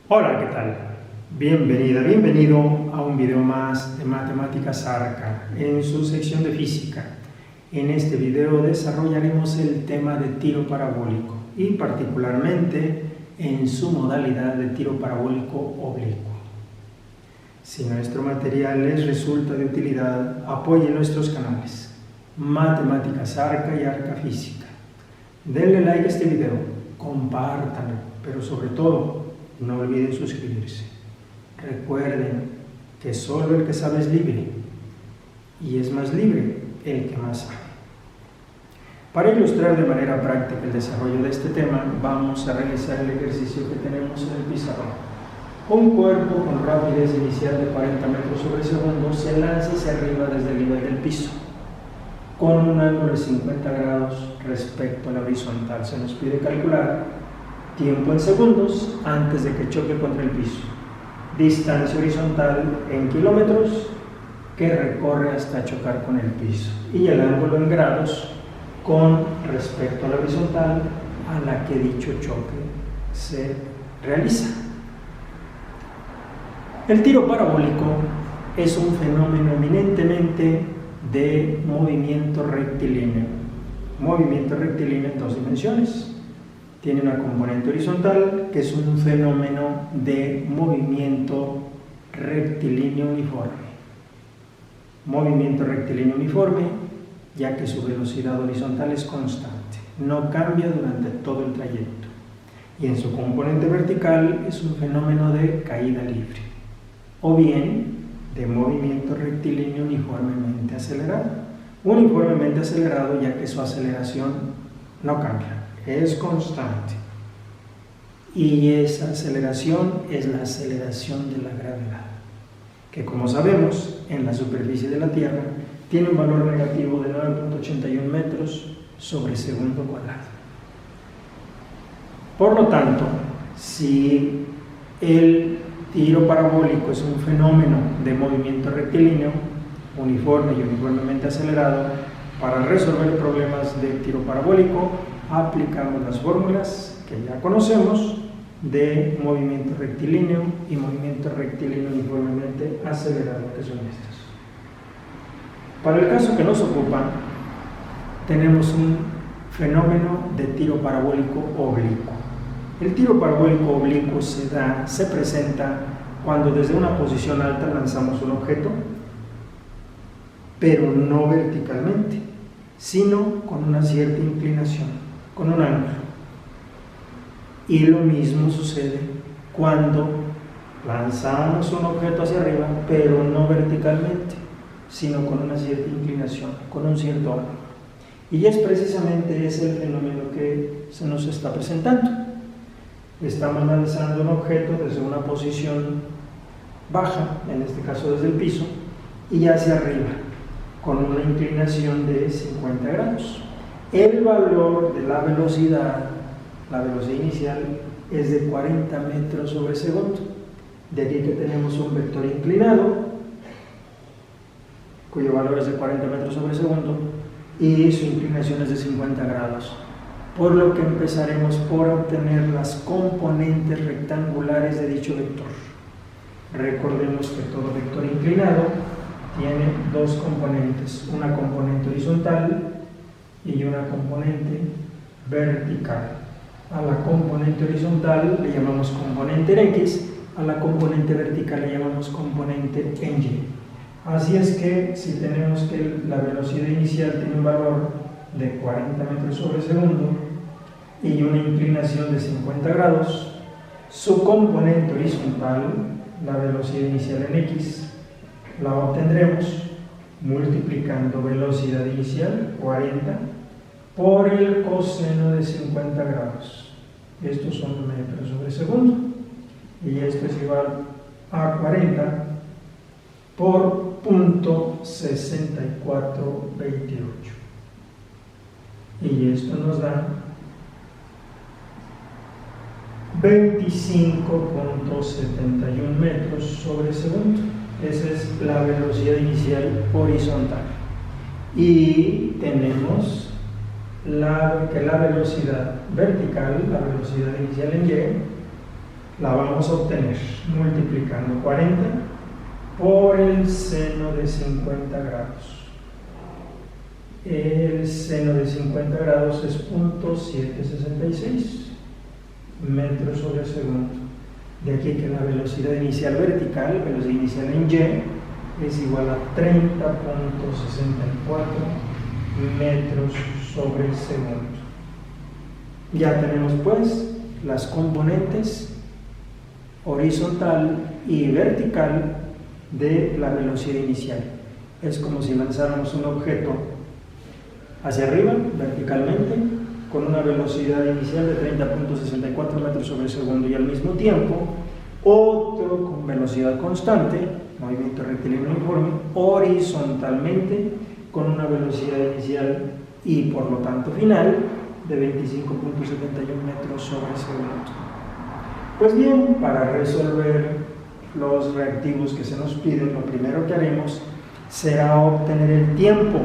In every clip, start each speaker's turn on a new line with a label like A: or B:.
A: Hola, ¿qué tal? Bienvenida, bienvenido a un video más de Matemáticas Arca en su sección de física. En este video desarrollaremos el tema de tiro parabólico y particularmente en su modalidad de tiro parabólico oblicuo. Si nuestro material les resulta de utilidad, apoyen nuestros canales Matemáticas Arca y Arca Física. Denle like a este video, compártanlo, pero sobre todo, no olviden suscribirse. Recuerden que solo el que sabe es libre, y es más libre el que más sabe. Para ilustrar de manera práctica el desarrollo de este tema, vamos a realizar el ejercicio que tenemos en el pizarrón. Un cuerpo con rapidez inicial de 40 metros sobre segundo se lanza hacia arriba desde el nivel del piso, con un ángulo de 50 grados respecto a la horizontal. Se nos pide calcular tiempo en segundos antes de que choque contra el piso, distancia horizontal en kilómetros que recorre hasta chocar con el piso y el ángulo en grados con respecto a la horizontal a la que dicho choque se realiza. El tiro parabólico es un fenómeno eminentemente de movimiento rectilíneo en dos dimensiones. Tiene una componente horizontal, que es un fenómeno de movimiento rectilíneo uniforme. Movimiento rectilíneo uniforme, ya que su velocidad horizontal es constante, no cambia durante todo el trayecto. Y en su componente vertical es un fenómeno de caída libre, o bien de movimiento rectilíneo uniformemente acelerado. Uniformemente acelerado, ya que su aceleración no cambia, es constante, y esa aceleración es la aceleración de la gravedad, que como sabemos en la superficie de la Tierra tiene un valor negativo de 9.81 metros sobre segundo cuadrado. Por lo tanto, si el tiro parabólico es un fenómeno de movimiento rectilíneo uniforme y uniformemente acelerado, para resolver problemas de tiro parabólico aplicamos las fórmulas que ya conocemos de movimiento rectilíneo y movimiento rectilíneo uniformemente acelerado, que son estas. Para el caso que nos ocupa, tenemos un fenómeno de tiro parabólico oblicuo. El tiro parabólico oblicuo se presenta cuando desde una posición alta lanzamos un objeto, pero no verticalmente, sino con una cierta inclinación, con un ángulo. Y lo mismo sucede cuando lanzamos un objeto hacia arriba, pero no verticalmente, sino con una cierta inclinación, con un cierto ángulo. Y es precisamente ese el fenómeno que se nos está presentando. Estamos lanzando un objeto desde una posición baja, en este caso desde el piso, y hacia arriba, con una inclinación de 50 grados. El valor de la velocidad inicial es de 40 metros sobre segundo. De aquí que tenemos un vector inclinado, cuyo valor es de 40 metros sobre segundo, y su inclinación es de 50 grados. Por lo que empezaremos por obtener las componentes rectangulares de dicho vector. Recordemos que todo vector inclinado tiene dos componentes, una componente horizontal y una componente vertical. A la componente horizontal le llamamos componente en X, a la componente vertical le llamamos componente en Y. Así es que si tenemos que la velocidad inicial tiene un valor de 40 metros sobre segundo y una inclinación de 50 grados, su componente horizontal, la velocidad inicial en X, la obtendremos multiplicando velocidad inicial, 40, por el coseno de 50 grados. Estos son metros sobre segundo. Y esto es igual a 40 por 0.6428. Y esto nos da 25.71 metros sobre segundo. Esa es la velocidad inicial horizontal. Y tenemos que la velocidad vertical, la velocidad inicial en Y, la vamos a obtener multiplicando 40 por el seno de 50 grados. El seno de 50 grados es 0.766 metros sobre segundo. De aquí que la velocidad inicial vertical, velocidad inicial en Y, es igual a 30.64 metros sobre segundo. Ya tenemos pues las componentes horizontal y vertical de la velocidad inicial. Es como si lanzáramos un objeto hacia arriba, verticalmente, con una velocidad inicial de 30.64 metros sobre segundo y al mismo tiempo otro con velocidad constante, movimiento rectilíneo uniforme, horizontalmente con una velocidad inicial y por lo tanto final de 25.71 metros sobre segundo. Pues bien, para resolver los reactivos que se nos piden, lo primero que haremos será obtener el tiempo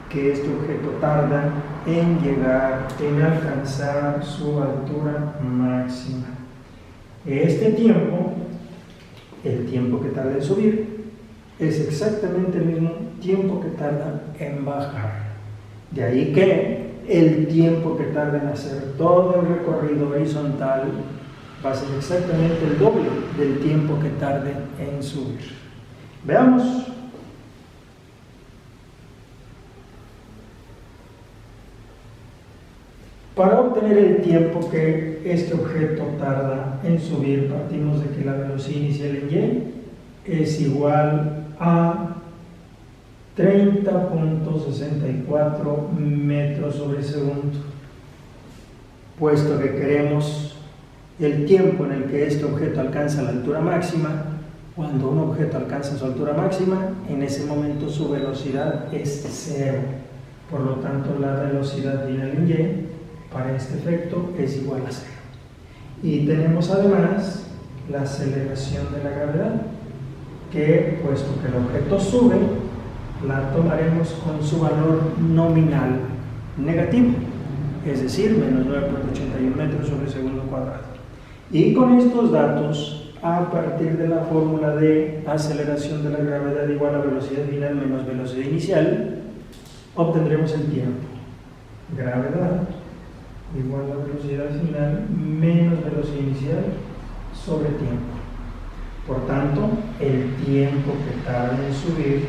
A: que este objeto tarda en llegar, en alcanzar su altura máxima. Este tiempo, el tiempo que tarda en subir, es exactamente el mismo tiempo que tarda en bajar. De ahí que el tiempo que tarda en hacer todo el recorrido horizontal va a ser exactamente el doble del tiempo que tarde en subir. Veamos. Para obtener el tiempo que este objeto tarda en subir, partimos de que la velocidad inicial en Y es igual a 30.64 metros sobre segundo. Puesto que queremos el tiempo en el que este objeto alcanza la altura máxima, cuando un objeto alcanza su altura máxima, en ese momento su velocidad es cero. Por lo tanto, la velocidad final en Y para este efecto es igual a cero. Y tenemos además la aceleración de la gravedad, que puesto que el objeto sube, la tomaremos con su valor nominal negativo, es decir, menos 9.81 metros sobre segundo cuadrado. Y con estos datos, a partir de la fórmula de aceleración de la gravedad igual a velocidad final menos velocidad inicial, obtendremos el tiempo. Gravedad igual a velocidad final menos velocidad inicial sobre tiempo. Por tanto, el tiempo que tarda en subir,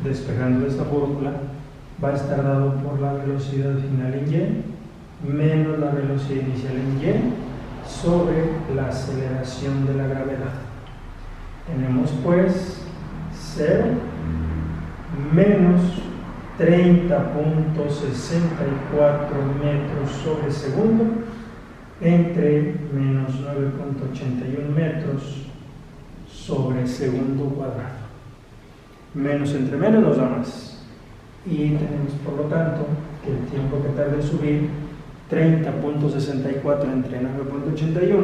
A: despejando esta fórmula, va a estar dado por la velocidad final en Y menos la velocidad inicial en Y sobre la aceleración de la gravedad. Tenemos pues 0 menos 30.64 metros sobre segundo entre menos 9.81 metros sobre segundo cuadrado. Menos entre menos nos da más. Y tenemos por lo tanto que el tiempo que tarda en subir 30.64 entre 9.81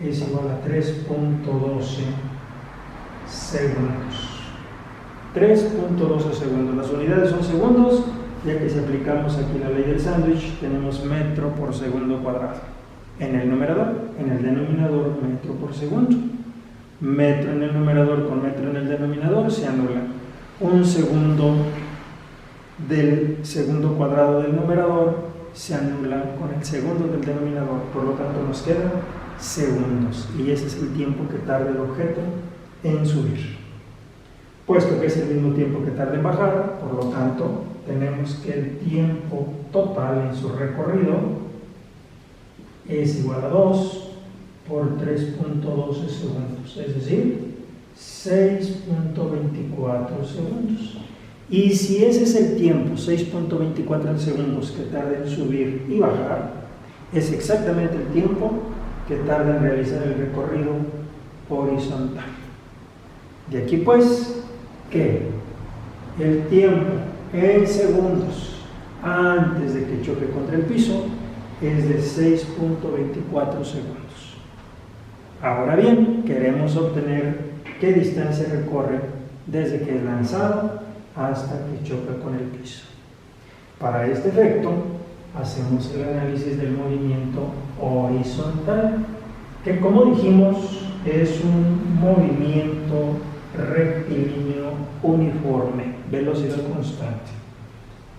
A: es igual a 3.12 segundos. 3.12 segundos. Las unidades son segundos, ya que si aplicamos aquí la ley del sándwich, tenemos metro por segundo cuadrado. En el numerador, en el denominador, metro por segundo. Metro en el numerador con metro en el denominador se anula. Un segundo del segundo cuadrado del numerador se anula con el segundo del denominador, por lo tanto nos quedan segundos, y ese es el tiempo que tarda el objeto en subir. Puesto que es el mismo tiempo que tarda en bajar, por lo tanto tenemos que el tiempo total en su recorrido es igual a 2 por 3.12 segundos, es decir, 6.24 segundos. Y si ese es el tiempo, 6.24 segundos que tarda en subir y bajar, es exactamente el tiempo que tarda en realizar el recorrido horizontal. De aquí pues que el tiempo en segundos antes de que choque contra el piso es de 6.24 segundos. Ahora bien, queremos obtener qué distancia recorre desde que es lanzado hasta que choca con el piso. Para este efecto, hacemos el análisis del movimiento horizontal, que como dijimos es un movimiento rectilíneo uniforme, velocidad constante.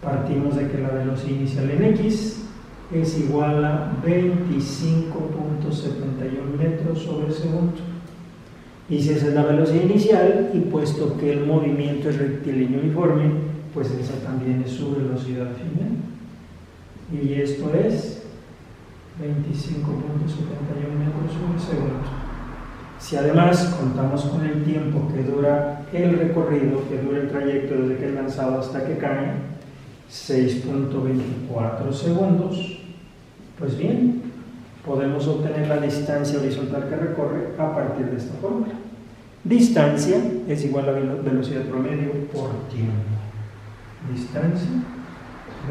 A: Partimos de que la velocidad inicial en x es igual a 25.71 metros sobre segundo. Y si esa es la velocidad inicial, y puesto que el movimiento es rectilíneo uniforme, pues esa también es su velocidad final. Y esto es 25.71 metros sobre segundo. Si además contamos con el tiempo que dura el recorrido, que dura el trayecto desde que es lanzado hasta que cae, 6.24 segundos, pues bien, podemos obtener la distancia horizontal que recorre a partir de esta fórmula. Distancia es igual a velocidad promedio por tiempo. Distancia,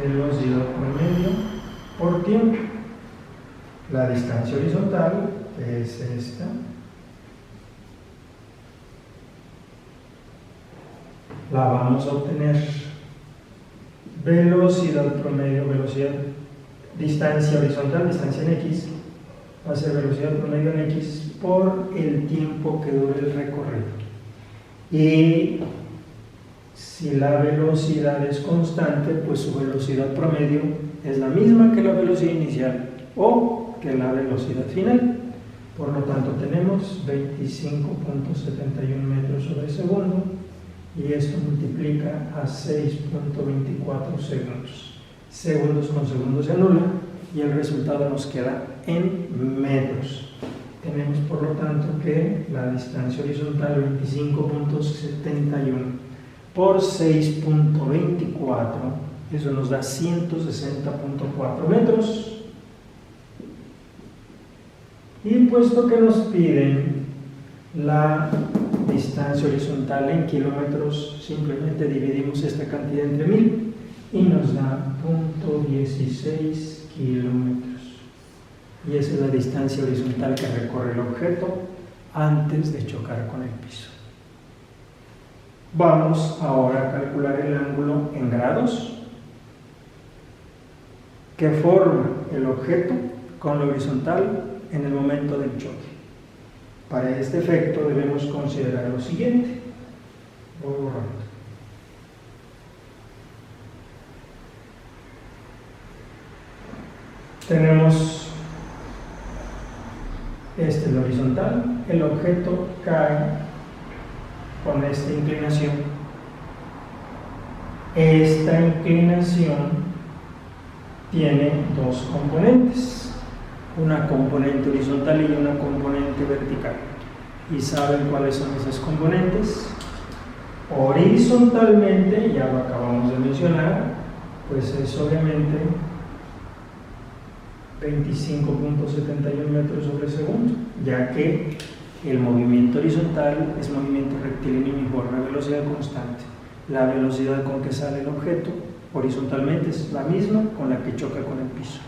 A: velocidad promedio por tiempo. La distancia horizontal, que es esta, la vamos a obtener velocidad promedio, distancia horizontal, distancia en x, va a ser velocidad promedio en x por el tiempo que dure el recorrido. Y si la velocidad es constante, pues su velocidad promedio es la misma que la velocidad inicial o que la velocidad final. Por lo tanto, tenemos 25.71 metros sobre segundo, y esto multiplica a 6.24 segundos. Segundos con segundos se anula y el resultado nos queda en metros. Tenemos por lo tanto que la distancia horizontal 25.71 por 6.24, eso nos da 160.4 metros. Y puesto que nos piden la distancia horizontal en kilómetros, simplemente dividimos esta cantidad entre 1000 y nos da 0.16 kilómetros. Y esa es la distancia horizontal que recorre el objeto antes de chocar con el piso. Vamos ahora a calcular el ángulo en grados que forma el objeto con la horizontal en el momento del choque. Para este efecto debemos considerar lo siguiente. Voy borrando. Tenemos este es el horizontal, el objeto cae con esta inclinación. Esta inclinación tiene dos componentes, una componente horizontal y una componente vertical. ¿Y saben cuáles son esas componentes? Horizontalmente, ya lo acabamos de mencionar, pues es obviamente 25.71 metros sobre segundo, ya que el movimiento horizontal es movimiento rectilíneo uniforme, velocidad constante. La velocidad con que sale el objeto horizontalmente es la misma con la que choca con el piso.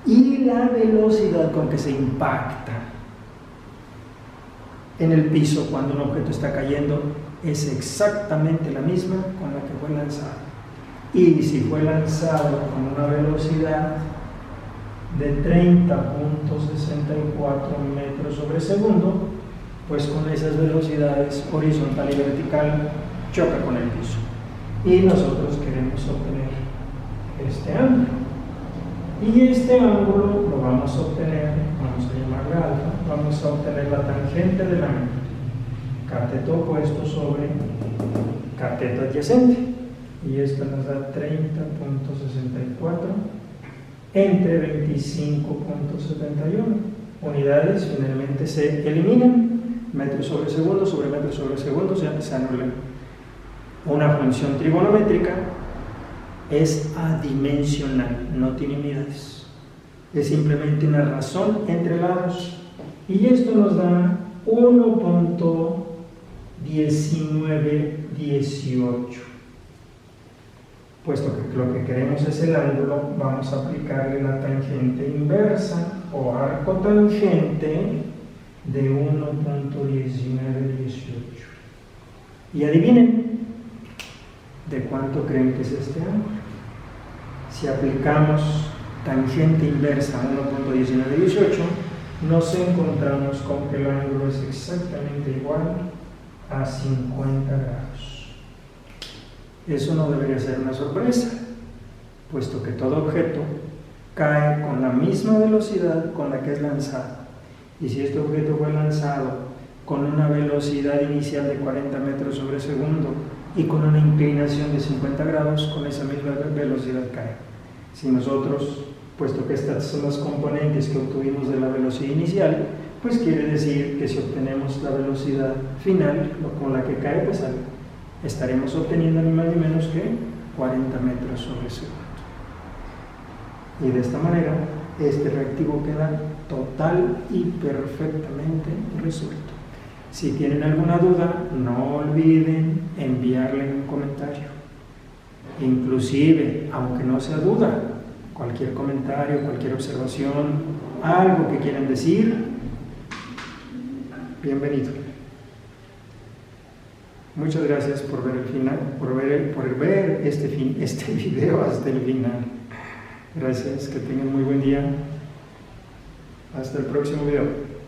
A: Y la velocidad con que se impacta en el piso cuando un objeto está cayendo es exactamente la misma con la que fue lanzado. Y si fue lanzado con una velocidad de 30.64 metros sobre segundo, pues con esas velocidades horizontal y vertical choca con el piso. Y nosotros queremos obtener este ángulo. Y este ángulo lo vamos a obtener, vamos a llamarle alfa, vamos a obtener la tangente del ángulo, cateto opuesto sobre cateto adyacente. Y esto nos da 30.64 entre 25.71. Unidades finalmente se eliminan, metros sobre segundo sobre metros sobre segundo se anulan. Una función trigonométrica es adimensional, no tiene unidades, es simplemente una razón entre lados, y esto nos da 1.1918. Puesto que lo que queremos es el ángulo, vamos a aplicarle la tangente inversa o arco tangente de 1.1918. Y adivinen, ¿de cuánto creen que es este ángulo? Si aplicamos tangente inversa 1.1918, nos encontramos con que el ángulo es exactamente igual a 50 grados. Eso no debería ser una sorpresa, puesto que todo objeto cae con la misma velocidad con la que es lanzado. Y si este objeto fue lanzado con una velocidad inicial de 40 metros sobre segundo y con una inclinación de 50 grados, con esa misma velocidad cae. Si nosotros, puesto que estas son las componentes que obtuvimos de la velocidad inicial, pues quiere decir que si obtenemos la velocidad final, con la que cae, pues estaremos obteniendo ni más ni menos que 40 metros sobre segundo. Y de esta manera, este reactivo queda total y perfectamente resuelto. Si tienen alguna duda, no olviden enviarle un comentario. Inclusive, aunque no sea duda, cualquier comentario, cualquier observación, algo que quieran decir, bienvenido. Muchas gracias por ver el final, por ver este video hasta el final. Gracias, que tengan muy buen día. Hasta el próximo video.